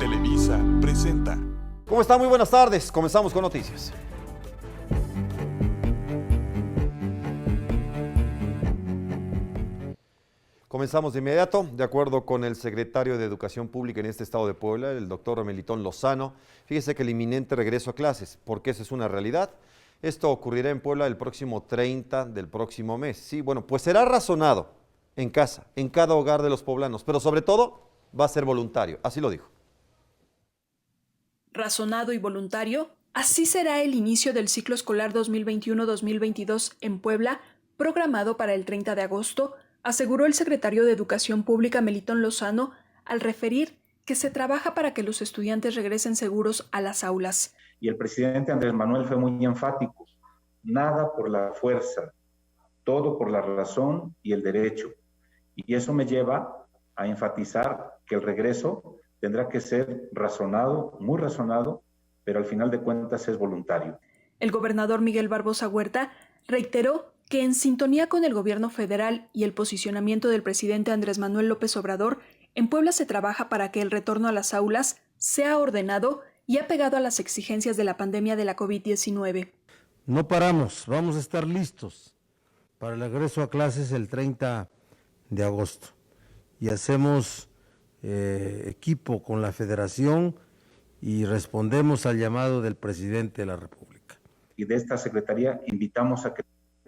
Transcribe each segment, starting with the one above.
Televisa presenta. ¿Cómo están? Muy buenas tardes. Comenzamos con noticias. Comenzamos de inmediato. De acuerdo con el secretario de Educación Pública en este estado de Puebla, el doctor Melitón Lozano, fíjese que el inminente regreso a clases, porque esa es una realidad. Esto ocurrirá en Puebla el próximo 30 del próximo mes. Sí, bueno, pues será razonado en casa, en cada hogar de los poblanos, pero sobre todo va a ser voluntario, así lo dijo. Razonado y voluntario, así será el inicio del ciclo escolar 2021-2022 en Puebla, programado para el 30 de agosto, aseguró el secretario de Educación Pública Melitón Lozano al referir que se trabaja para que los estudiantes regresen seguros a las aulas. Y el presidente Andrés Manuel fue muy enfático: nada por la fuerza, todo por la razón y el derecho. Y eso me lleva a enfatizar que el regreso tendrá que ser razonado, muy razonado, pero al final de cuentas es voluntario. El gobernador Miguel Barbosa Huerta reiteró que en sintonía con el gobierno federal y el posicionamiento del presidente Andrés Manuel López Obrador, en Puebla se trabaja para que el retorno a las aulas sea ordenado y apegado a las exigencias de la pandemia de la COVID-19. No paramos, vamos a estar listos para el regreso a clases el 30 de agosto y hacemos equipo con la Federación y respondemos al llamado del presidente de la República. Y de esta Secretaría invitamos a que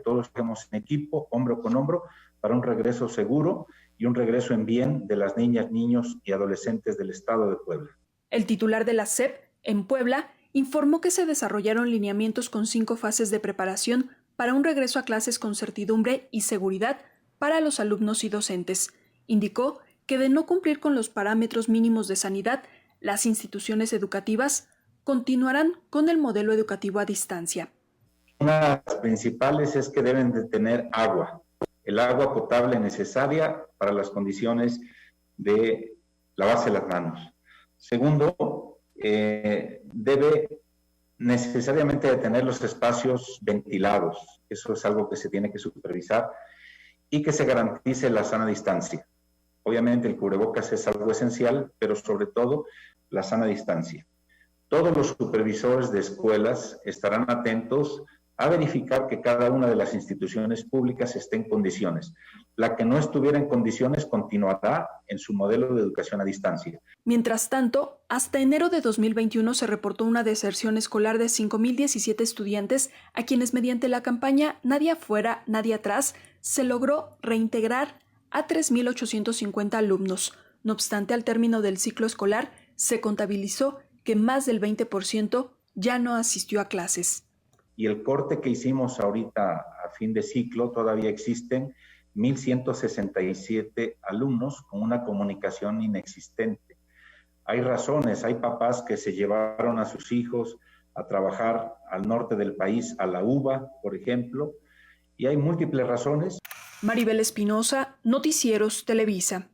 todos estemos en equipo, hombro con hombro, para un regreso seguro y un regreso en bien de las niñas, niños y adolescentes del estado de Puebla. El titular de la SEP en Puebla informó que se desarrollaron lineamientos con 5 fases de preparación para un regreso a clases con certidumbre y seguridad para los alumnos y docentes. Indicó que de no cumplir con los parámetros mínimos de sanidad, las instituciones educativas continuarán con el modelo educativo a distancia. Una de las principales es que deben de tener agua, el agua potable necesaria para las condiciones de lavarse las manos. Segundo, debe necesariamente de tener los espacios ventilados. Eso es algo que se tiene que supervisar y que se garantice la sana distancia. Obviamente el cubrebocas es algo esencial, pero sobre todo la sana distancia. Todos los supervisores de escuelas estarán atentos a verificar que cada una de las instituciones públicas esté en condiciones. La que no estuviera en condiciones continuará en su modelo de educación a distancia. Mientras tanto, hasta enero de 2021 se reportó una deserción escolar de 5.017 estudiantes a quienes mediante la campaña Nadie afuera, nadie atrás se logró reintegrar a 3.850 alumnos. No obstante, al término del ciclo escolar se contabilizó que más del 20% ya no asistió a clases. Y el corte que hicimos ahorita a fin de ciclo, todavía existen 1.167 alumnos con una comunicación inexistente. Hay razones, hay papás que se llevaron a sus hijos a trabajar al norte del país, a la UBA, por ejemplo, y hay múltiples razones. Maribel Espinosa, Noticieros Televisa.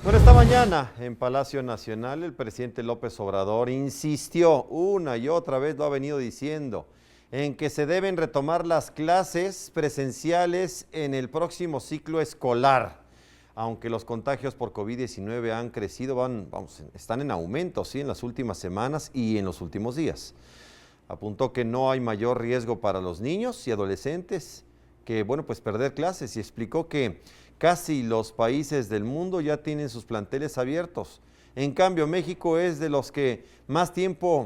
Bueno, esta mañana en Palacio Nacional el presidente López Obrador insistió una y otra vez, lo ha venido diciendo, en que se deben retomar las clases presenciales en el próximo ciclo escolar. Aunque los contagios por COVID-19 han crecido, están en aumento, sí, en las últimas semanas y en los últimos días. Apuntó que no hay mayor riesgo para los niños y adolescentes que, pues perder clases, y explicó que casi los países del mundo ya tienen sus planteles abiertos. En cambio, México es de los que más tiempo,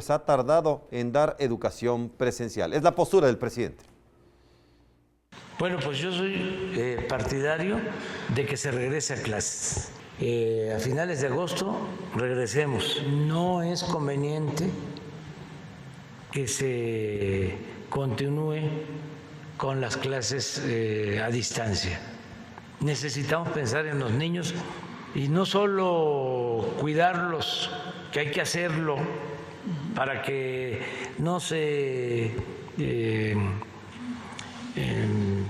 ha tardado en dar educación presencial. Es la postura del presidente. Bueno, pues yo soy partidario de que se regrese a clases. A finales de agosto regresemos. No es conveniente que se continúe con las clases a distancia. Necesitamos pensar en los niños y no solo cuidarlos, que hay que hacerlo para que no se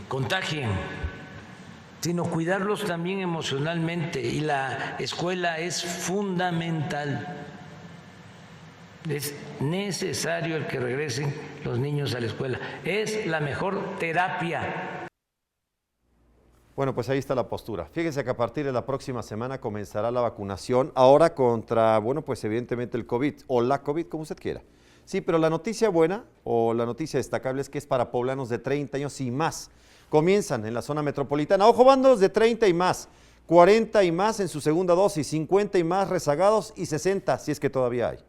contagien, sino cuidarlos también emocionalmente, y la escuela es fundamental. Es necesario el que regresen los niños a la escuela, es la mejor terapia. Bueno, pues ahí está la postura. Fíjense que a partir de la próxima semana comenzará la vacunación, ahora contra, bueno, pues evidentemente el COVID, o la COVID, como usted quiera. Sí, pero la noticia buena, o la noticia destacable, es que es para poblanos de 30 años y más. Comienzan en la zona metropolitana. Ojo, bandos de 30 y más, 40 y más en su segunda dosis, 50 y más rezagados y 60, si es que todavía hay.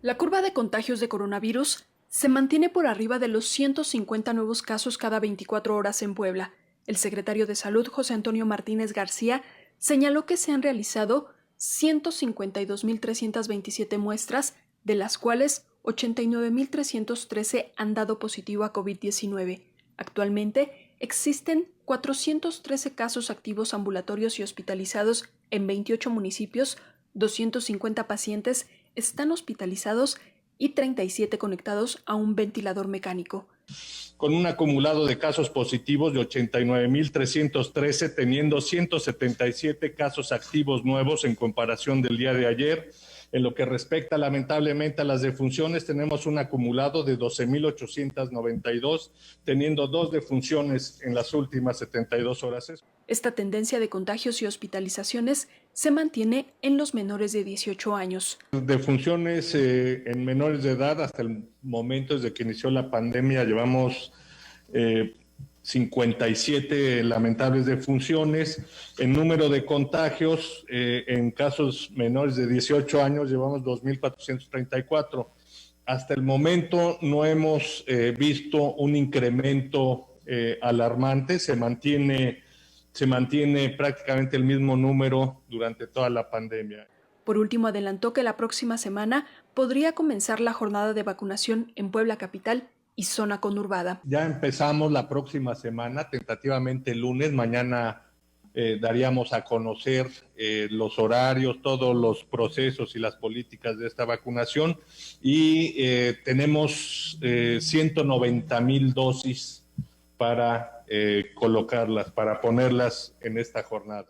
La curva de contagios de coronavirus se mantiene por arriba de los 150 nuevos casos cada 24 horas en Puebla. El secretario de Salud, José Antonio Martínez García, señaló que se han realizado 152.327 muestras, de las cuales 89.313 han dado positivo a COVID-19. Actualmente existen 413 casos activos ambulatorios y hospitalizados en 28 municipios, 250 pacientes están hospitalizados y 37 conectados a un ventilador mecánico. Con un acumulado de casos positivos de 89.313, teniendo 177 casos activos nuevos en comparación del día de ayer. En lo que respecta lamentablemente a las defunciones, tenemos un acumulado de 12.892, teniendo 2 defunciones en las últimas 72 horas. Esta tendencia de contagios y hospitalizaciones se mantiene en los menores de 18 años. Defunciones en menores de edad, hasta el momento desde que inició la pandemia, llevamos 57 lamentables defunciones. En número de contagios, en casos menores de 18 años, llevamos 2.434. Hasta el momento no hemos visto un incremento alarmante, se mantiene prácticamente el mismo número durante toda la pandemia. Por último, adelantó que la próxima semana podría comenzar la jornada de vacunación en Puebla capital y zona conurbada. Ya empezamos la próxima semana, tentativamente el lunes. Mañana daríamos a conocer los horarios, todos los procesos y las políticas de esta vacunación. Y tenemos 190,000 dosis para colocarlas, para ponerlas en esta jornada.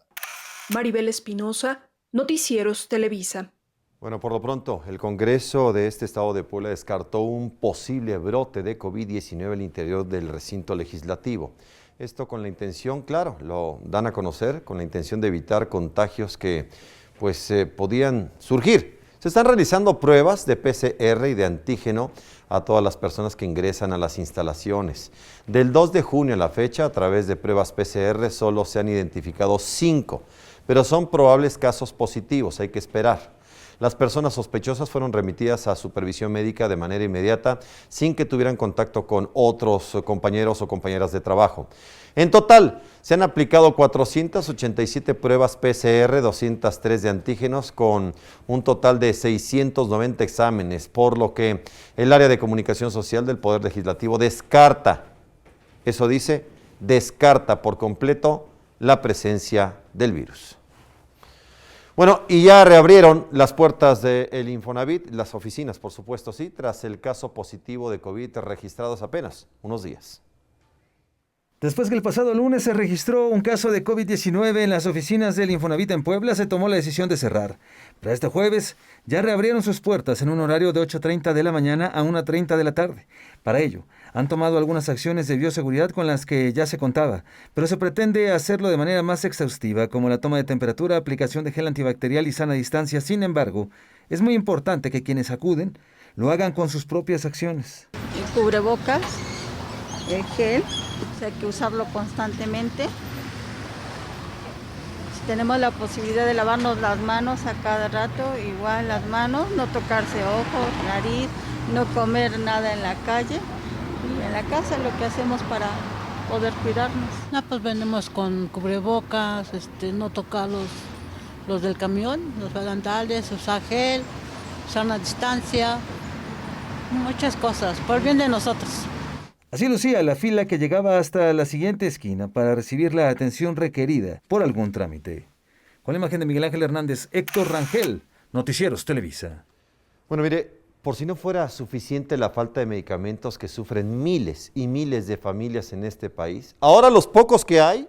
Maribel Espinosa, Noticieros Televisa. Bueno, por lo pronto, el Congreso de este estado de Puebla descartó un posible brote de COVID-19 al interior del recinto legislativo. Esto con la intención, claro, lo dan a conocer, con la intención de evitar contagios que pues podían surgir. Se están realizando pruebas de PCR y de antígeno a todas las personas que ingresan a las instalaciones. Del 2 de junio a la fecha, a través de pruebas PCR, solo se han identificado 5, pero son probables casos positivos, hay que esperar. Las personas sospechosas fueron remitidas a supervisión médica de manera inmediata sin que tuvieran contacto con otros compañeros o compañeras de trabajo. En total, se han aplicado 487 pruebas PCR, 203 de antígenos, con un total de 690 exámenes, por lo que el área de comunicación social del Poder Legislativo descarta, eso dice, descarta por completo la presencia del virus. Bueno, y ya reabrieron las puertas del Infonavit, las oficinas, por supuesto, sí, tras el caso positivo de COVID registrados apenas unos días. Después que el pasado lunes se registró un caso de COVID-19 en las oficinas del Infonavit en Puebla, se tomó la decisión de cerrar. Pero este jueves ya reabrieron sus puertas en un horario de 8:30 de la mañana a 1:30 de la tarde. Para ello, han tomado algunas acciones de bioseguridad con las que ya se contaba, pero se pretende hacerlo de manera más exhaustiva, como la toma de temperatura, aplicación de gel antibacterial y sana distancia. Sin embargo, es muy importante que quienes acuden lo hagan con sus propias acciones. El cubrebocas, el gel, hay que usarlo constantemente. Si tenemos la posibilidad de lavarnos las manos a cada rato, igual las manos, no tocarse ojos, nariz, no comer nada en la calle. Y en la casa lo que hacemos para poder cuidarnos. Pues venimos con cubrebocas, no tocar los del camión, los delantales, usar gel, sana distancia, muchas cosas, por el bien de nosotros. Así lucía la fila que llegaba hasta la siguiente esquina para recibir la atención requerida por algún trámite. Con la imagen de Miguel Ángel Hernández, Héctor Rangel, Noticieros Televisa. Bueno, mire, por si no fuera suficiente la falta de medicamentos que sufren miles y miles de familias en este país, ahora los pocos que hay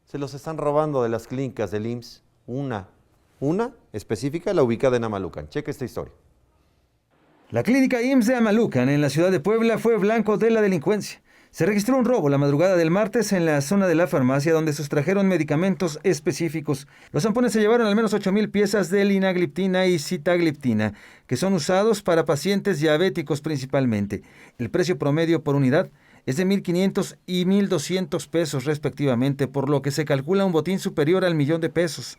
se los están robando de las clínicas del IMSS. Una específica, la ubicada en Amalucan. Cheque esta historia. La clínica IMSS de Amalucan, en la ciudad de Puebla, fue blanco de la delincuencia. Se registró un robo la madrugada del martes en la zona de la farmacia donde sustrajeron medicamentos específicos. Los zampones se llevaron al menos 8,000 piezas de linagliptina y sitagliptina, que son usados para pacientes diabéticos principalmente. El precio promedio por unidad es de 1,500 y 1,200 pesos respectivamente, por lo que se calcula un botín superior al $1,000,000.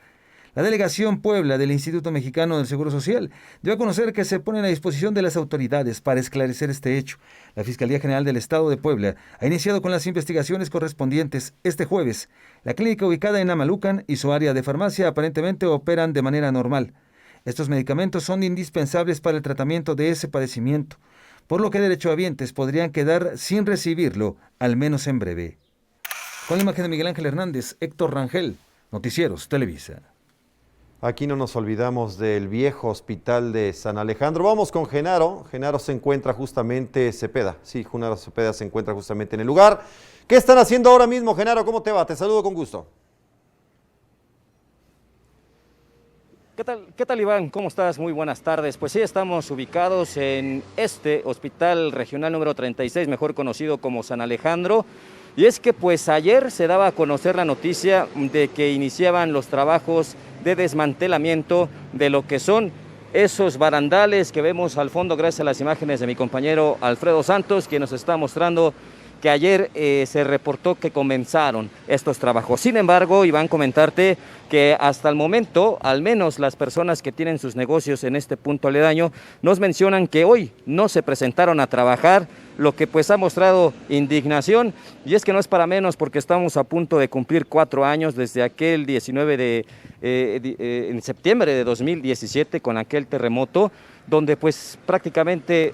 La delegación Puebla del Instituto Mexicano del Seguro Social dio a conocer que se ponen a disposición de las autoridades para esclarecer este hecho. La Fiscalía General del Estado de Puebla ha iniciado con las investigaciones correspondientes este jueves. La clínica ubicada en Amalucan y su área de farmacia aparentemente operan de manera normal. Estos medicamentos son indispensables para el tratamiento de ese padecimiento, por lo que derechohabientes podrían quedar sin recibirlo, al menos en breve. Con la imagen de Miguel Ángel Hernández, Héctor Rangel, Noticieros Televisa. Aquí no nos olvidamos del viejo hospital de San Alejandro. Vamos con Genaro. Genaro se encuentra justamente, Cepeda. Sí, Genaro Cepeda se encuentra justamente en el lugar. ¿Qué están haciendo ahora mismo, Genaro? ¿Cómo te va? Te saludo con gusto. ¿Qué tal, Iván? ¿Cómo estás? Muy buenas tardes. Pues sí, estamos ubicados en este hospital regional número 36, mejor conocido como San Alejandro. Y es que pues ayer se daba a conocer la noticia de que iniciaban los trabajos de desmantelamiento de lo que son esos barandales que vemos al fondo, gracias a las imágenes de mi compañero Alfredo Santos, quien nos está mostrando que ayer se reportó que comenzaron estos trabajos. Sin embargo, Iván, comentarte que hasta el momento, al menos las personas que tienen sus negocios en este punto aledaño, nos mencionan que hoy no se presentaron a trabajar, lo que pues ha mostrado indignación, y es que no es para menos porque estamos a punto de cumplir 4 años desde aquel 19 en septiembre de 2017 con aquel terremoto, donde pues prácticamente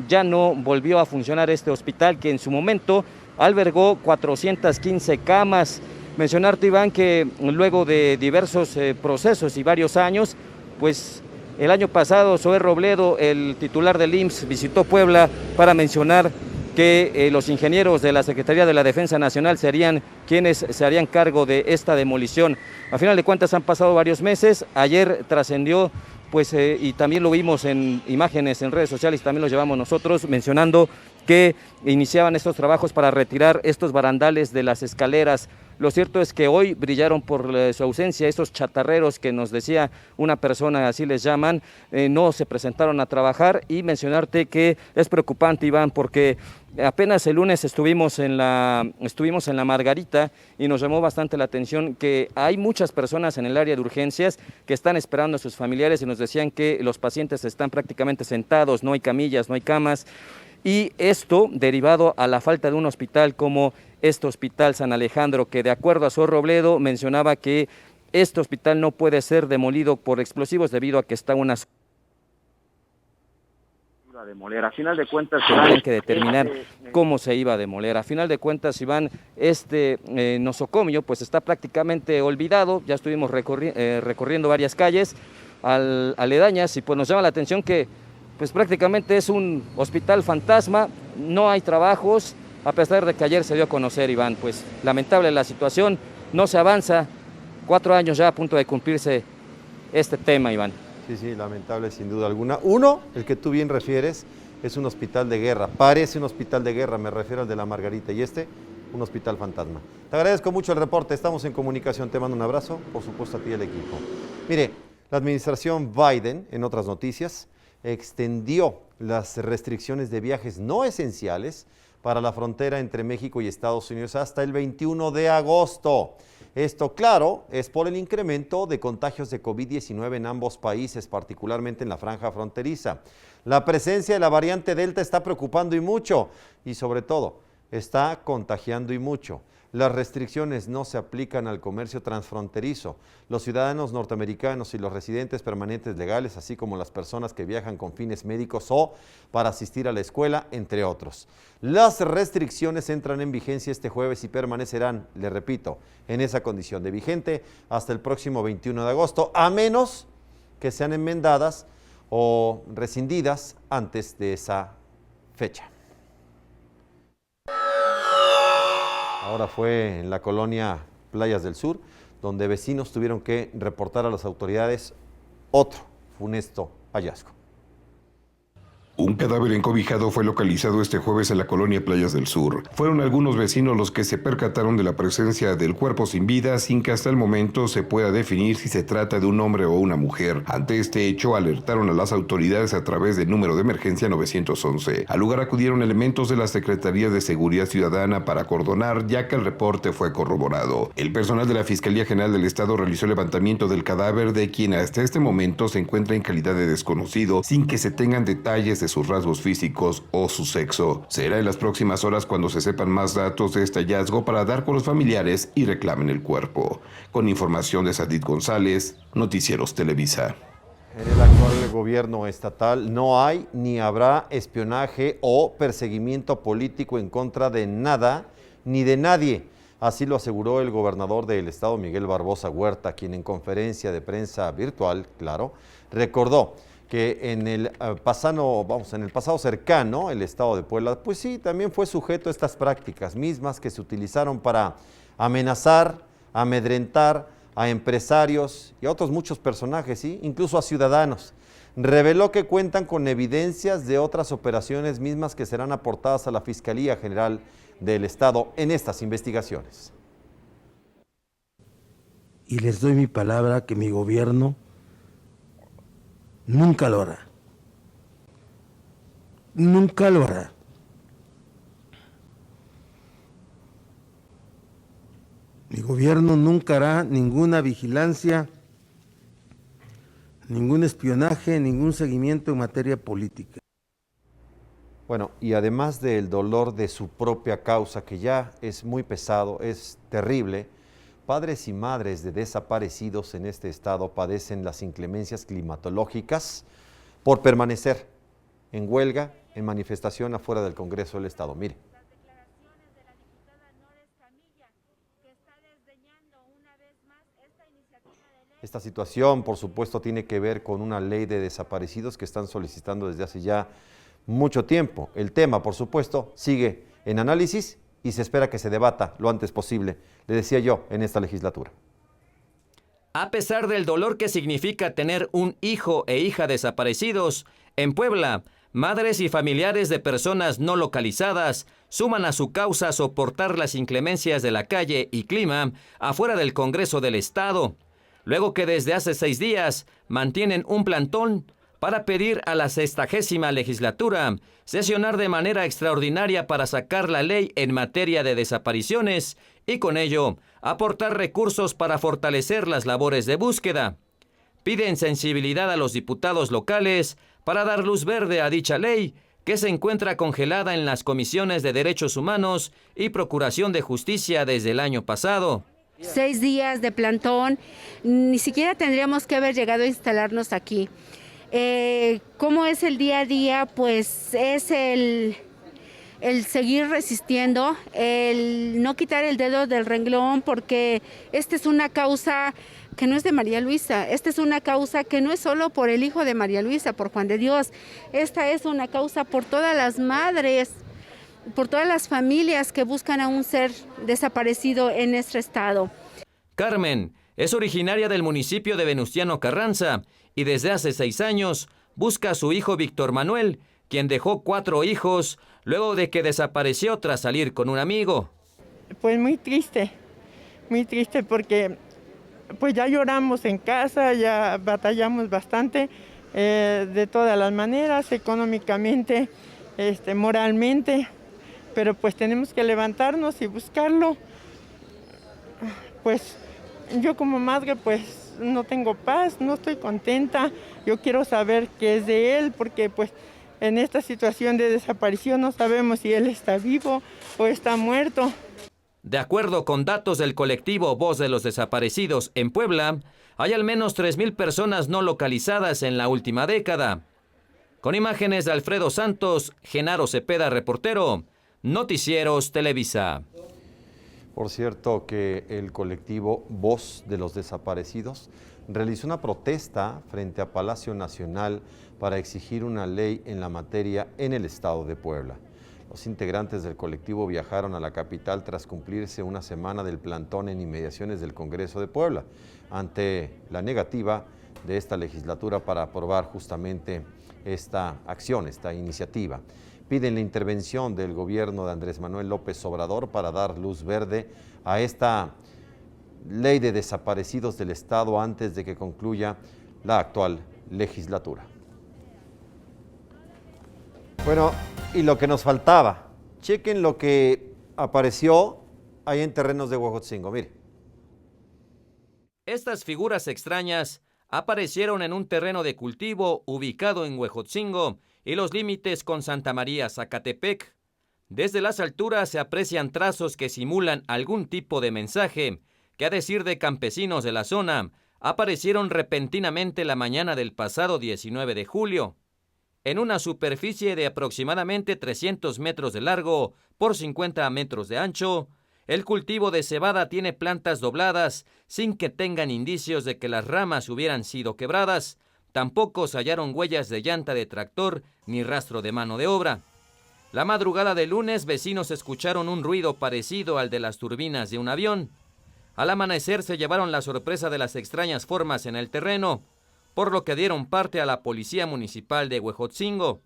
ya no volvió a funcionar este hospital que en su momento albergó 415 camas. Mencionarte, Iván, que luego de diversos procesos y varios años, pues el año pasado Zoé Robledo, el titular del IMSS, visitó Puebla para mencionar que los ingenieros de la Secretaría de la Defensa Nacional serían quienes se harían cargo de esta demolición. A final de cuentas han pasado varios meses, ayer trascendió pues y también lo vimos en imágenes en redes sociales, también lo llevamos nosotros, mencionando que iniciaban estos trabajos para retirar estos barandales de las escaleras. Lo cierto es que hoy brillaron por su ausencia estos chatarreros que nos decía una persona, así les llaman, no se presentaron a trabajar, y mencionarte que es preocupante, Iván, porque apenas el lunes estuvimos en la Margarita y nos llamó bastante la atención que hay muchas personas en el área de urgencias que están esperando a sus familiares y nos decían que los pacientes están prácticamente sentados, no hay camillas, no hay camas, y esto derivado a la falta de un hospital como este Hospital San Alejandro, que de acuerdo a Zoé Robledo mencionaba que este hospital no puede ser demolido por explosivos debido a que está una a demoler. A final de cuentas tendrían que determinar cómo se iba a demoler. A final de cuentas, Iván, este nosocomio pues está prácticamente olvidado. Ya estuvimos recorriendo varias calles aledañas y pues nos llama la atención que pues prácticamente es un hospital fantasma, no hay trabajos, a pesar de que ayer se dio a conocer, Iván, pues lamentable la situación, no se avanza, 4 años ya a punto de cumplirse este tema, Iván. Sí, lamentable sin duda alguna. Uno, el que tú bien refieres, es un hospital de guerra, parece un hospital de guerra, me refiero al de la Margarita, y un hospital fantasma. Te agradezco mucho el reporte, estamos en comunicación, te mando un abrazo, por supuesto a ti y al equipo. Mire, la administración Biden, en otras noticias, extendió las restricciones de viajes no esenciales para la frontera entre México y Estados Unidos hasta el 21 de agosto. Esto, claro, es por el incremento de contagios de COVID-19 en ambos países, particularmente en la franja fronteriza. La presencia de la variante Delta está preocupando y mucho, y sobre todo, está contagiando y mucho. Las restricciones no se aplican al comercio transfronterizo. Los ciudadanos norteamericanos y los residentes permanentes legales, así como las personas que viajan con fines médicos o para asistir a la escuela, entre otros. Las restricciones entran en vigencia este jueves y permanecerán, le repito, en esa condición de vigente hasta el próximo 21 de agosto, a menos que sean enmendadas o rescindidas antes de esa fecha. Ahora fue en la colonia Playas del Sur, donde vecinos tuvieron que reportar a las autoridades otro funesto hallazgo. Un cadáver encobijado fue localizado este jueves en la colonia Playas del Sur. Fueron algunos vecinos los que se percataron de la presencia del cuerpo sin vida, sin que hasta el momento se pueda definir si se trata de un hombre o una mujer. Ante este hecho, alertaron a las autoridades a través del número de emergencia 911. Al lugar acudieron elementos de la Secretaría de Seguridad Ciudadana para acordonar, ya que el reporte fue corroborado. El personal de la Fiscalía General del Estado realizó el levantamiento del cadáver, de quien hasta este momento se encuentra en calidad de desconocido, sin que se tengan detalles de sus rasgos físicos o su sexo. Será en las próximas horas cuando se sepan más datos de este hallazgo para dar con los familiares y reclamen el cuerpo. Con información de Sadit González, Noticieros Televisa. En el actual gobierno estatal no hay ni habrá espionaje o perseguimiento político en contra de nada ni de nadie. Así lo aseguró el gobernador del estado, Miguel Barbosa Huerta, quien en conferencia de prensa virtual, claro, recordó que en el pasado cercano, el estado de Puebla, pues sí, también fue sujeto a estas prácticas mismas que se utilizaron para amenazar, amedrentar a empresarios y a otros muchos personajes, ¿sí? Incluso a ciudadanos. Reveló que cuentan con evidencias de otras operaciones mismas que serán aportadas a la Fiscalía General del Estado en estas investigaciones. Y les doy mi palabra que mi gobierno nunca lo hará. Nunca lo hará. Mi gobierno nunca hará ninguna vigilancia, ningún espionaje, ningún seguimiento en materia política. Bueno, y además del dolor de su propia causa, que ya es muy pesado, es terrible, padres y madres de desaparecidos en este estado padecen las inclemencias climatológicas por permanecer en huelga, en manifestación afuera del Congreso del Estado. Mire. Esta situación, por supuesto, tiene que ver con una ley de desaparecidos que están solicitando desde hace ya mucho tiempo. El tema, por supuesto, sigue en análisis y se espera que se debata lo antes posible, le decía yo, en esta legislatura. A pesar del dolor que significa tener un hijo e hija desaparecidos, en Puebla, madres y familiares de personas no localizadas suman a su causa soportar las inclemencias de la calle y clima afuera del Congreso del Estado, luego que desde hace 6 días mantienen un plantón para pedir a la 60ª legislatura sesionar de manera extraordinaria para sacar la ley en materia de desapariciones y con ello aportar recursos para fortalecer las labores de búsqueda. Piden sensibilidad a los diputados locales para dar luz verde a dicha ley, que se encuentra congelada en las comisiones de Derechos Humanos y Procuración de Justicia desde el año pasado. 6 días de plantón, ni siquiera tendríamos que haber llegado a instalarnos aquí. ¿Cómo es el día a día? Pues es el seguir resistiendo, el no quitar el dedo del renglón, porque esta es una causa que no es de María Luisa, esta es una causa que no es solo por el hijo de María Luisa, por Juan de Dios, esta es una causa por todas las madres, por todas las familias que buscan a un ser desaparecido en nuestro estado. Carmen es originaria del municipio de Venustiano Carranza y desde hace 6 años busca a su hijo Víctor Manuel, quien dejó 4 hijos luego de que desapareció tras salir con un amigo. Pues muy triste porque pues ya lloramos en casa, ya batallamos bastante de todas las maneras, económicamente, moralmente, pero pues tenemos que levantarnos y buscarlo. Pues yo como madre pues no tengo paz, no estoy contenta, yo quiero saber qué es de él, porque pues en esta situación de desaparición no sabemos si él está vivo o está muerto. De acuerdo con datos del colectivo Voz de los Desaparecidos en Puebla, hay al menos 3,000 personas no localizadas en la última década. Con imágenes de Alfredo Santos, Genaro Cepeda, reportero, Noticieros Televisa. Por cierto que el colectivo Voz de los Desaparecidos realizó una protesta frente a Palacio Nacional para exigir una ley en la materia en el estado de Puebla. Los integrantes del colectivo viajaron a la capital tras cumplirse una semana del plantón en inmediaciones del Congreso de Puebla, ante la negativa de esta legislatura para aprobar justamente esta acción, esta iniciativa. Piden la intervención del gobierno de Andrés Manuel López Obrador para dar luz verde a esta ley de desaparecidos del Estado antes de que concluya la actual legislatura. Bueno, y lo que nos faltaba, chequen lo que apareció ahí en terrenos de Huejotzingo, mire. Estas figuras extrañas aparecieron en un terreno de cultivo ubicado en Huejotzingo y los límites con Santa María, Zacatepec. Desde las alturas se aprecian trazos que simulan algún tipo de mensaje que, a decir de campesinos de la zona, aparecieron repentinamente la mañana del pasado 19 de julio. En una superficie de aproximadamente 300 metros de largo por 50 metros de ancho, el cultivo de cebada tiene plantas dobladas sin que tengan indicios de que las ramas hubieran sido quebradas. Tampoco se hallaron huellas de llanta de tractor ni rastro de mano de obra. La madrugada de lunes, vecinos escucharon un ruido parecido al de las turbinas de un avión. Al amanecer se llevaron la sorpresa de las extrañas formas en el terreno, por lo que dieron parte a la Policía Municipal de Huejotzingo.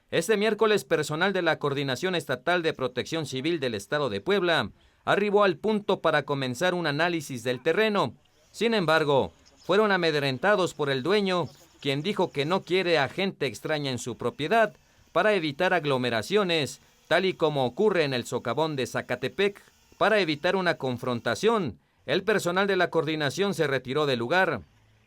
Este miércoles, personal de la Coordinación Estatal de Protección Civil del Estado de Puebla arribó al punto para comenzar un análisis del terreno. Sin embargo, fueron amedrentados por el dueño, quien dijo que no quiere a gente extraña en su propiedad para evitar aglomeraciones, tal y como ocurre en el socavón de Zacatepec. Para evitar una confrontación, el personal de la coordinación se retiró del lugar.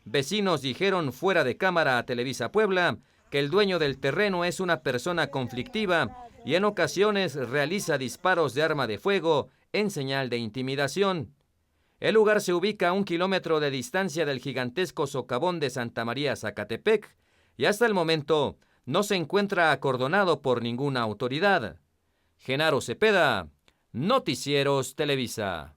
Vecinos dijeron fuera de cámara a Televisa Puebla que el dueño del terreno es una persona conflictiva y en ocasiones realiza disparos de arma de fuego en señal de intimidación. El lugar se ubica a 1 kilómetro de distancia del gigantesco socavón de Santa María, Zacatepec, y hasta el momento no se encuentra acordonado por ninguna autoridad. Genaro Cepeda, Noticieros Televisa.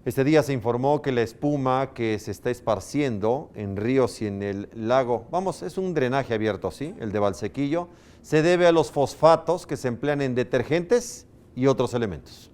Este día se informó que la espuma que se está esparciendo en ríos y en el lago, es un drenaje abierto, ¿sí? El de Valsequillo, se debe a los fosfatos que se emplean en detergentes y otros elementos.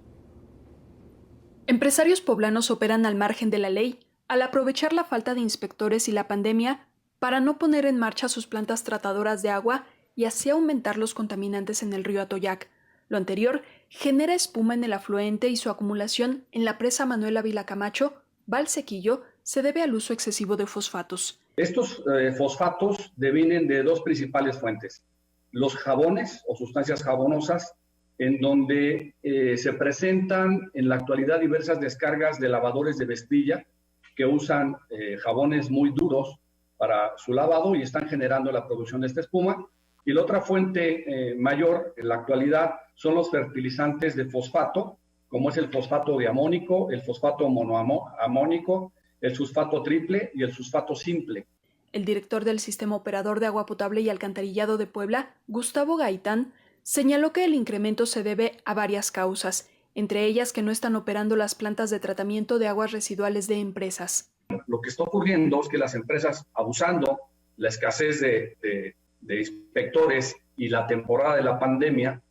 Empresarios poblanos operan al margen de la ley al aprovechar la falta de inspectores y la pandemia para no poner en marcha sus plantas tratadoras de agua y así aumentar los contaminantes en el río Atoyac. Lo anterior genera espuma en el afluente y su acumulación en la presa Manuel Ávila Camacho, Valsequillo, se debe al uso excesivo de fosfatos. Estos fosfatos devienen de dos principales fuentes: los jabones o sustancias jabonosas, en donde se presentan en la actualidad diversas descargas de lavadores de vestilla que usan jabones muy duros para su lavado y están generando la producción de esta espuma. Y la otra fuente mayor en la actualidad son los fertilizantes de fosfato, como es el fosfato diamónico, el fosfato monoamónico, el sulfato triple y el sulfato simple. El director del Sistema Operador de Agua Potable y Alcantarillado de Puebla, Gustavo Gaitán, señaló que el incremento se debe a varias causas, entre ellas que no están operando las plantas de tratamiento de aguas residuales de empresas. Lo que está ocurriendo es que las empresas, abusando la escasez de inspectores y la temporada de la pandemia,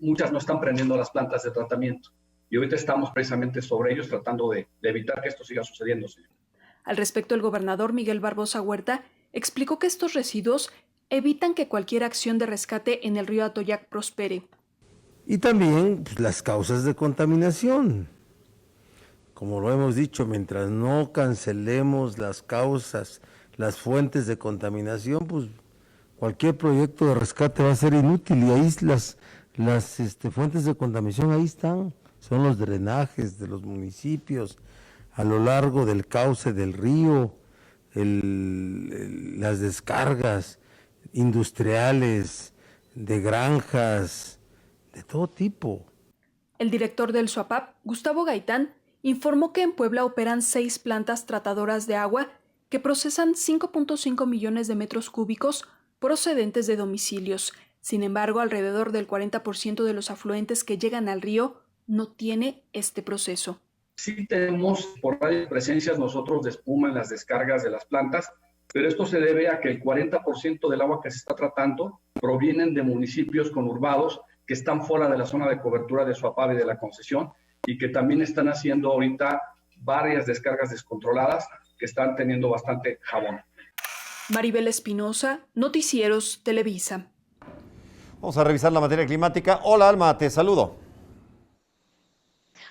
muchas no están prendiendo las plantas de tratamiento. Y ahorita estamos precisamente sobre ellos tratando de evitar que esto siga sucediendo. Al respecto, el gobernador Miguel Barbosa Huerta explicó que estos residuos evitan que cualquier acción de rescate en el río Atoyac prospere. Y también las causas de contaminación. Como lo hemos dicho, mientras no cancelemos las causas, las fuentes de contaminación, pues cualquier proyecto de rescate va a ser inútil. Y ahí las fuentes de contaminación ahí están, son los drenajes de los municipios a lo largo del cauce del río, las descargas industriales, de granjas, de todo tipo. El director del SUAPAP, Gustavo Gaitán, informó que en Puebla operan 6 plantas tratadoras de agua que procesan 5.5 millones de metros cúbicos procedentes de domicilios. Sin embargo, alrededor del 40% de los afluentes que llegan al río no tiene este proceso. Sí tenemos por varias presencias nosotros de espuma en las descargas de las plantas, pero esto se debe a que el 40% del agua que se está tratando provienen de municipios conurbados que están fuera de la zona de cobertura de SUAPAB y de la concesión y que también están haciendo ahorita varias descargas descontroladas que están teniendo bastante jabón. Maribel Espinosa, Noticieros Televisa. Vamos a revisar la materia climática. Hola Alma, te saludo.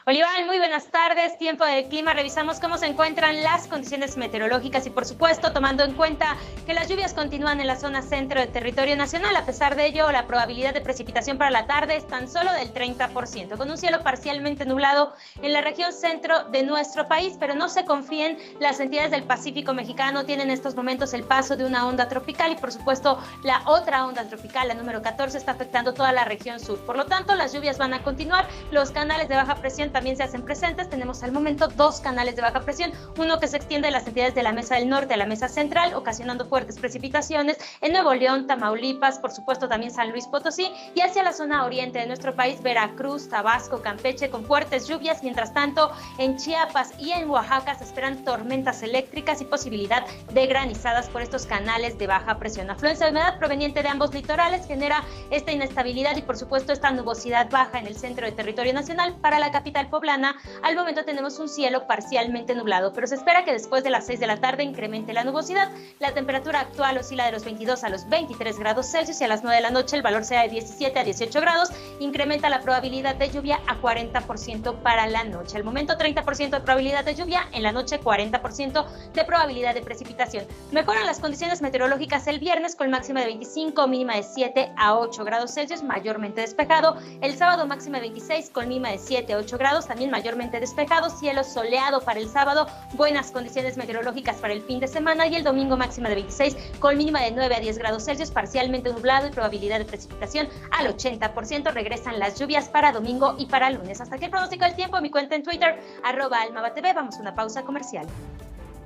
Oliván, muy buenas tardes. Tiempo del clima. Revisamos cómo se encuentran las condiciones meteorológicas y, por supuesto, tomando en cuenta que las lluvias continúan en la zona centro del territorio nacional. A pesar de ello, la probabilidad de precipitación para la tarde es tan solo del 30%, con un cielo parcialmente nublado en la región centro de nuestro país. Pero no se confíen, las entidades del Pacífico mexicano tienen en estos momentos el paso de una onda tropical y, por supuesto, la otra onda tropical, la número 14, está afectando toda la región sur. Por lo tanto, las lluvias van a continuar. Los canales de baja presión también se hacen presentes. Tenemos al momento 2 canales de baja presión, uno que se extiende de las entidades de la Mesa del Norte a la Mesa Central, ocasionando fuertes precipitaciones en Nuevo León, Tamaulipas, por supuesto también San Luis Potosí, y hacia la zona oriente de nuestro país, Veracruz, Tabasco, Campeche, con fuertes lluvias. Mientras tanto, en Chiapas y en Oaxaca se esperan tormentas eléctricas y posibilidad de granizadas por estos canales de baja presión. Afluencia de humedad proveniente de ambos litorales genera esta inestabilidad y, por supuesto, esta nubosidad baja en el centro del territorio nacional. Para la capital poblana, al momento tenemos un cielo parcialmente nublado, pero se espera que después de las 6 de la tarde incremente la nubosidad. La temperatura actual oscila de los 22 a los 23 grados Celsius y a las 9 de la noche el valor sea de 17 a 18 grados. Incrementa la probabilidad de lluvia a 40% para la noche. Al momento 30% de probabilidad de lluvia, en la noche 40% de probabilidad de precipitación. Mejoran las condiciones meteorológicas el viernes con máxima de 25, mínima de 7 a 8 grados Celsius, mayormente despejado. El sábado máxima de 26 con mínima de 7 a 8 grados, también mayormente despejado, cielo soleado para el sábado, buenas condiciones meteorológicas para el fin de semana, y el domingo máxima de 26 con mínima de 9 a 10 grados Celsius, parcialmente nublado y probabilidad de precipitación al 80%. Regresan las lluvias para domingo y para lunes. Hasta aquí el pronóstico del tiempo. Mi cuenta en Twitter, @almabatv. Vamos a una pausa comercial.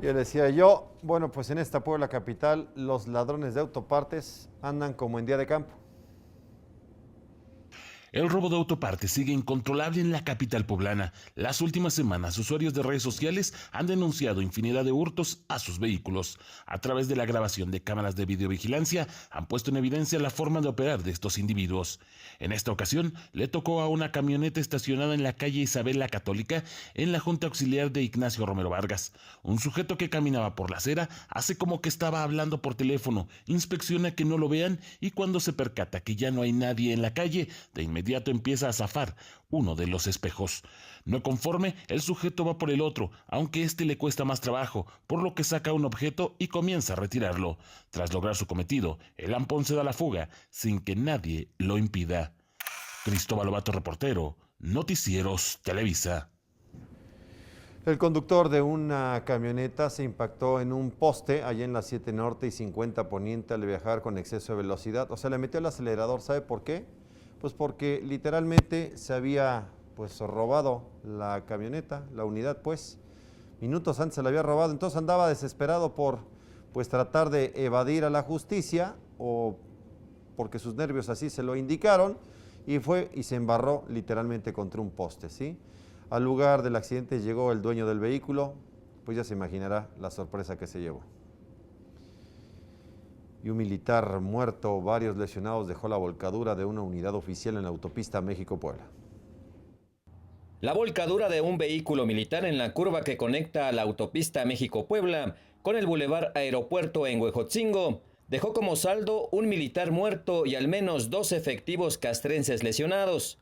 Yo decía yo, bueno, pues en esta Puebla capital los ladrones de autopartes andan como en día de campo. El robo de autopartes sigue incontrolable en la capital poblana. Las últimas semanas, usuarios de redes sociales han denunciado infinidad de hurtos a sus vehículos. A través de la grabación de cámaras de videovigilancia, han puesto en evidencia la forma de operar de estos individuos. En esta ocasión, le tocó a una camioneta estacionada en la calle Isabel la Católica, en la Junta Auxiliar de Ignacio Romero Vargas. Un sujeto que caminaba por la acera hace como que estaba hablando por teléfono, inspecciona que no lo vean y cuando se percata que ya no hay nadie en la calle, de inmediato empieza a zafar uno de los espejos. No conforme, el sujeto va por el otro, aunque este le cuesta más trabajo, por lo que saca un objeto y comienza a retirarlo. Tras lograr su cometido, el ampón se da la fuga sin que nadie lo impida. Cristóbal Lobato, reportero, Noticieros Televisa. El conductor de una camioneta se impactó en un poste allá en la 7 Norte y 50 Poniente al viajar con exceso de velocidad. O sea, le metió el acelerador. ¿Sabe por qué? Pues porque literalmente se había robado la camioneta, la unidad pues. Minutos antes se la había robado, entonces andaba desesperado por tratar de evadir a la justicia o porque sus nervios así se lo indicaron y fue y se embarró literalmente contra un poste, ¿sí? Al lugar del accidente llegó el dueño del vehículo, pues ya se imaginará la sorpresa que se llevó. Y un militar muerto, varios lesionados, dejó la volcadura de una unidad oficial en la autopista México-Puebla. La volcadura de un vehículo militar en la curva que conecta a la autopista México-Puebla con el bulevar Aeropuerto en Huejotzingo dejó como saldo un militar muerto y al menos 2 efectivos castrenses lesionados.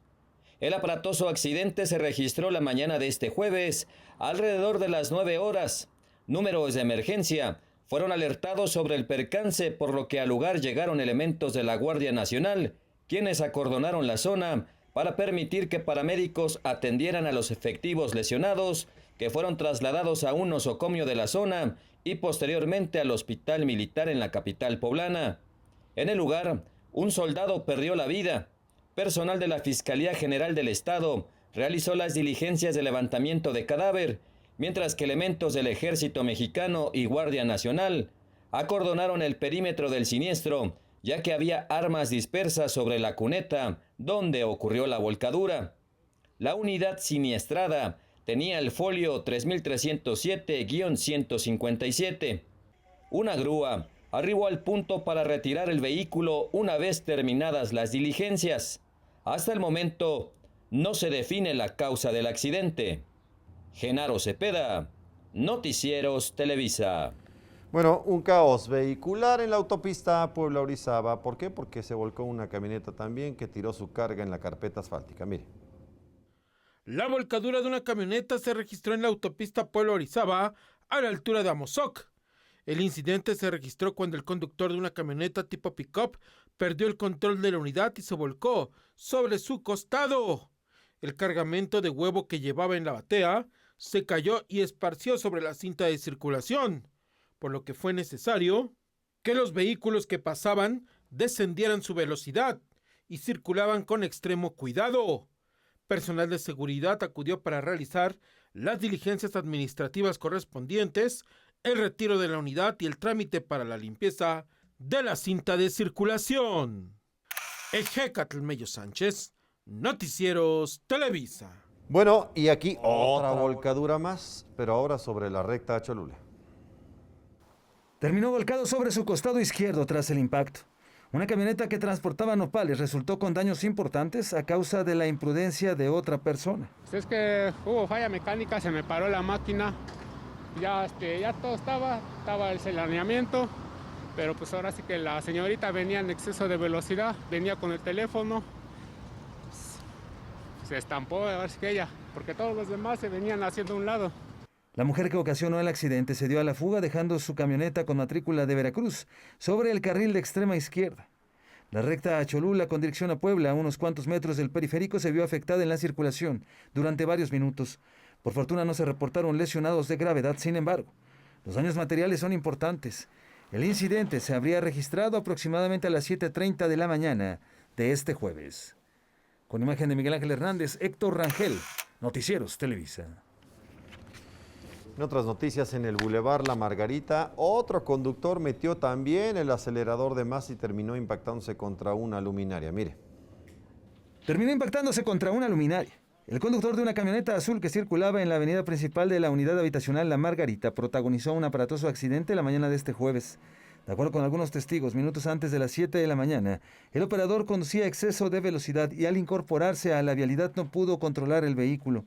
El aparatoso accidente se registró la mañana de este jueves, alrededor de las 9 horas. Números de emergencia fueron alertados sobre el percance, por lo que al lugar llegaron elementos de la Guardia Nacional, quienes acordonaron la zona para permitir que paramédicos atendieran a los efectivos lesionados, que fueron trasladados a un nosocomio de la zona y posteriormente al hospital militar en la capital poblana. En el lugar, un soldado perdió la vida. Personal de la Fiscalía General del Estado realizó las diligencias de levantamiento de cadáver, mientras que elementos del Ejército Mexicano y Guardia Nacional acordonaron el perímetro del siniestro, ya que había armas dispersas sobre la cuneta donde ocurrió la volcadura. La unidad siniestrada tenía el folio 3307-157. Una grúa arribó al punto para retirar el vehículo una vez terminadas las diligencias. Hasta el momento no se define la causa del accidente. Genaro Cepeda, Noticieros Televisa. Bueno, un caos vehicular en la autopista Puebla-Orizaba. ¿Por qué? Porque se volcó una camioneta también que tiró su carga en la carpeta asfáltica. Mire. La volcadura de una camioneta se registró en la autopista Puebla-Orizaba a la altura de Amozoc. El incidente se registró cuando el conductor de una camioneta tipo pick-up perdió el control de la unidad y se volcó sobre su costado. El cargamento de huevo que llevaba en la batea se cayó y esparció sobre la cinta de circulación, por lo que fue necesario que los vehículos que pasaban descendieran su velocidad y circulaban con extremo cuidado. Personal de seguridad acudió para realizar las diligencias administrativas correspondientes, el retiro de la unidad y el trámite para la limpieza de la cinta de circulación. Ejecatl Mello Sánchez, Noticieros Televisa. Bueno, y aquí otra volcadura más, pero ahora sobre la recta a Cholula. Terminó volcado sobre su costado izquierdo tras el impacto. Una camioneta que transportaba nopales resultó con daños importantes a causa de la imprudencia de otra persona. Es que hubo falla mecánica, se me paró la máquina, ya todo estaba el saneamiento, pero pues ahora sí que la señorita venía en exceso de velocidad, venía con el teléfono, se estampó, a ver si que ella, porque todos los demás se venían haciendo a un lado. La mujer que ocasionó el accidente se dio a la fuga dejando su camioneta con matrícula de Veracruz sobre el carril de extrema izquierda. La recta a Cholula con dirección a Puebla, a unos cuantos metros del periférico, se vio afectada en la circulación durante varios minutos. Por fortuna no se reportaron lesionados de gravedad, sin embargo. Los daños materiales son importantes. El incidente se habría registrado aproximadamente a las 7:30 de la mañana de este jueves. Con imagen de Miguel Ángel Hernández, Héctor Rangel, Noticieros Televisa. En otras noticias, en el Boulevard La Margarita, otro conductor metió también el acelerador de más y terminó impactándose contra una luminaria. Mire. Terminó impactándose contra una luminaria. El conductor de una camioneta azul que circulaba en la avenida principal de la unidad habitacional La Margarita protagonizó un aparatoso accidente la mañana de este jueves. De acuerdo con algunos testigos, minutos antes de las 7 de la mañana, el operador conducía a exceso de velocidad y al incorporarse a la vialidad no pudo controlar el vehículo.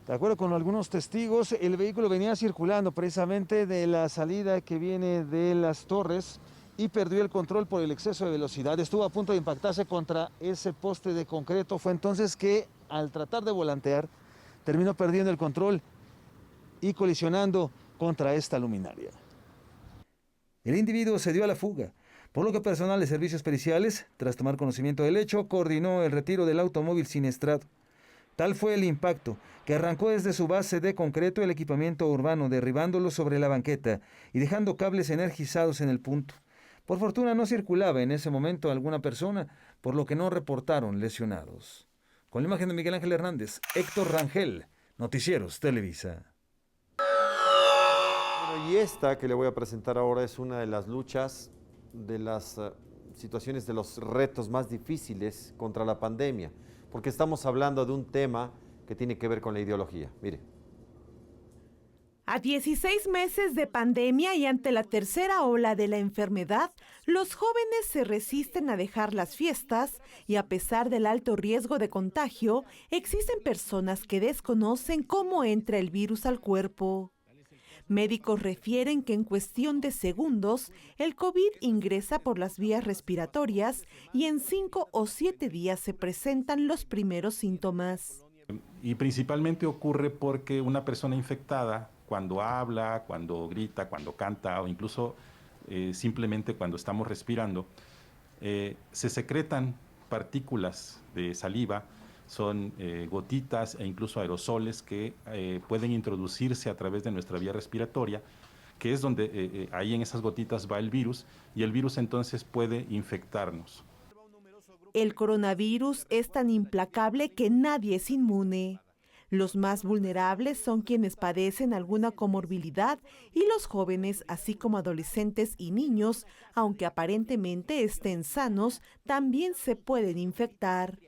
De acuerdo con algunos testigos, el vehículo venía circulando precisamente de la salida que viene de Las Torres y perdió el control por el exceso de velocidad. Estuvo a punto de impactarse contra ese poste de concreto. Fue entonces que, al tratar de volantear, terminó perdiendo el control y colisionando contra esta luminaria. El individuo se dio a la fuga, por lo que personal de servicios periciales, tras tomar conocimiento del hecho, coordinó el retiro del automóvil siniestrado. Tal fue el impacto, que arrancó desde su base de concreto el equipamiento urbano, derribándolo sobre la banqueta y dejando cables energizados en el punto. Por fortuna no circulaba en ese momento alguna persona, por lo que no reportaron lesionados. Con la imagen de Miguel Ángel Hernández, Héctor Rangel, Noticieros Televisa. Bueno, y esta que le voy a presentar ahora es una de las luchas, de las situaciones, de los retos más difíciles contra la pandemia, porque estamos hablando de un tema que tiene que ver con la ideología. Mire. A 16 meses de pandemia y ante la tercera ola de la enfermedad, los jóvenes se resisten a dejar las fiestas y a pesar del alto riesgo de contagio, existen personas que desconocen cómo entra el virus al cuerpo. Médicos refieren que en cuestión de segundos, el COVID ingresa por las vías respiratorias y en 5 o 7 días se presentan los primeros síntomas. Y principalmente ocurre porque una persona infectada, cuando habla, cuando grita, cuando canta o incluso simplemente cuando estamos respirando, se secretan partículas de saliva, son gotitas e incluso aerosoles que pueden introducirse a través de nuestra vía respiratoria, que es donde ahí en esas gotitas va el virus y el virus entonces puede infectarnos. El coronavirus es tan implacable que nadie es inmune. Los más vulnerables son quienes padecen alguna comorbilidad y los jóvenes, así como adolescentes y niños, aunque aparentemente estén sanos, también se pueden infectar.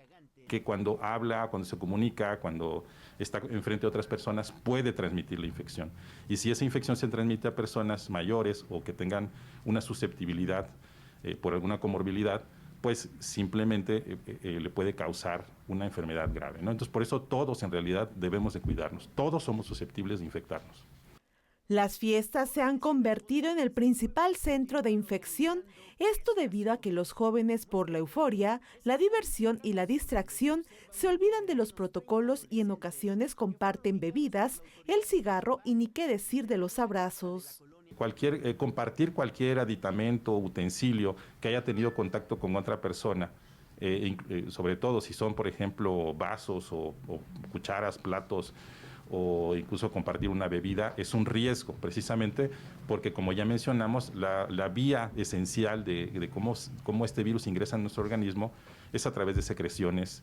Que cuando habla, cuando se comunica, cuando está enfrente de otras personas, puede transmitir la infección. Y si esa infección se transmite a personas mayores o que tengan una susceptibilidad por alguna comorbilidad, pues simplemente le puede causar una enfermedad grave, ¿no? Entonces, por eso todos en realidad debemos de cuidarnos. Todos somos susceptibles de infectarnos. Las fiestas se han convertido en el principal centro de infección, esto debido a que los jóvenes, por la euforia, la diversión y la distracción, se olvidan de los protocolos y en ocasiones comparten bebidas, el cigarro y ni qué decir de los abrazos. Compartir cualquier aditamento o utensilio que haya tenido contacto con otra persona, sobre todo si son, por ejemplo, vasos o cucharas, platos, o incluso compartir una bebida, es un riesgo, precisamente porque, como ya mencionamos, la vía esencial de cómo este virus ingresa en nuestro organismo es a través de secreciones,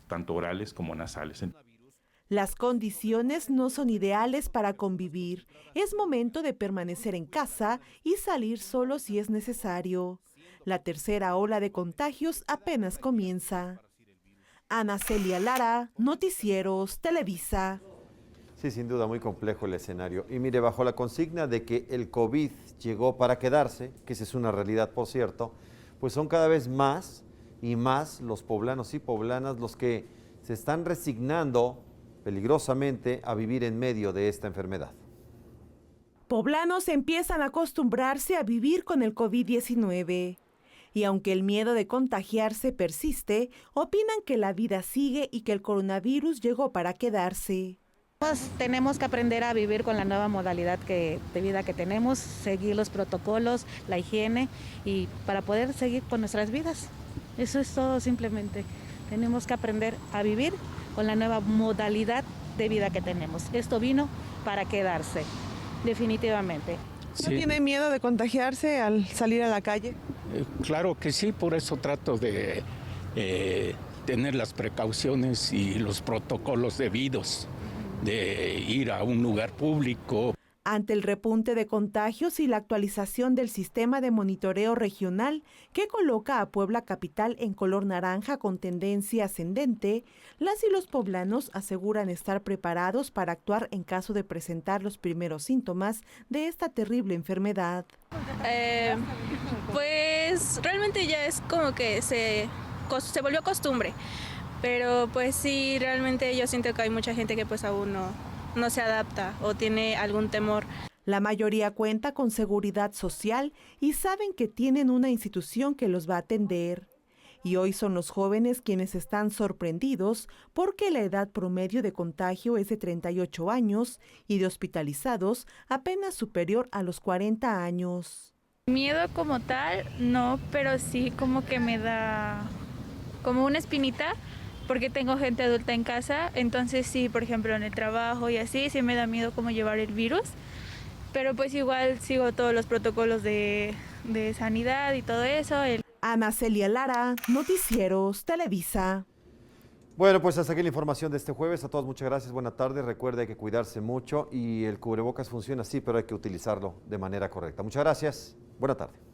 tanto orales como nasales. Las condiciones no son ideales para convivir. Es momento de permanecer en casa y salir solo si es necesario. La tercera ola de contagios apenas comienza. Ana Celia Lara, Noticieros, Televisa. Sí, sin duda, muy complejo el escenario. Y mire, bajo la consigna de que el COVID llegó para quedarse, que esa es una realidad, por cierto, pues son cada vez más y más los poblanos y poblanas los que se están resignando peligrosamente a vivir en medio de esta enfermedad. Poblanos empiezan a acostumbrarse a vivir con el COVID-19. Y aunque el miedo de contagiarse persiste, opinan que la vida sigue y que el coronavirus llegó para quedarse. Tenemos que aprender a vivir con la nueva modalidad de vida que tenemos, seguir los protocolos, la higiene y para poder seguir con nuestras vidas. Eso es todo simplemente. Tenemos que aprender a vivir con la nueva modalidad de vida que tenemos. Esto vino para quedarse, definitivamente. ¿No tiene miedo de contagiarse al salir a la calle? Claro que sí, por eso trato de tener las precauciones y los protocolos debidos, de ir a un lugar público. Ante el repunte de contagios y la actualización del sistema de monitoreo regional que coloca a Puebla capital en color naranja con tendencia ascendente, las y los poblanos aseguran estar preparados para actuar en caso de presentar los primeros síntomas de esta terrible enfermedad. Pues realmente ya es como que se volvió costumbre. Pero pues sí, realmente yo siento que hay mucha gente que pues aún no se adapta o tiene algún temor. La mayoría cuenta con seguridad social y saben que tienen una institución que los va a atender. Y hoy son los jóvenes quienes están sorprendidos porque la edad promedio de contagio es de 38 años y de hospitalizados apenas superior a los 40 años. Miedo como tal, no, pero sí como que me da como una espinita. Porque tengo gente adulta en casa, entonces sí, por ejemplo, en el trabajo y así, sí me da miedo cómo llevar el virus, pero pues igual sigo todos los protocolos de sanidad y todo eso. Ana Celia Lara, Noticieros, Televisa. Bueno, pues hasta aquí la información de este jueves. A todos muchas gracias, buena tarde. Recuerde, hay que cuidarse mucho y el cubrebocas funciona así, pero hay que utilizarlo de manera correcta. Muchas gracias, buena tarde.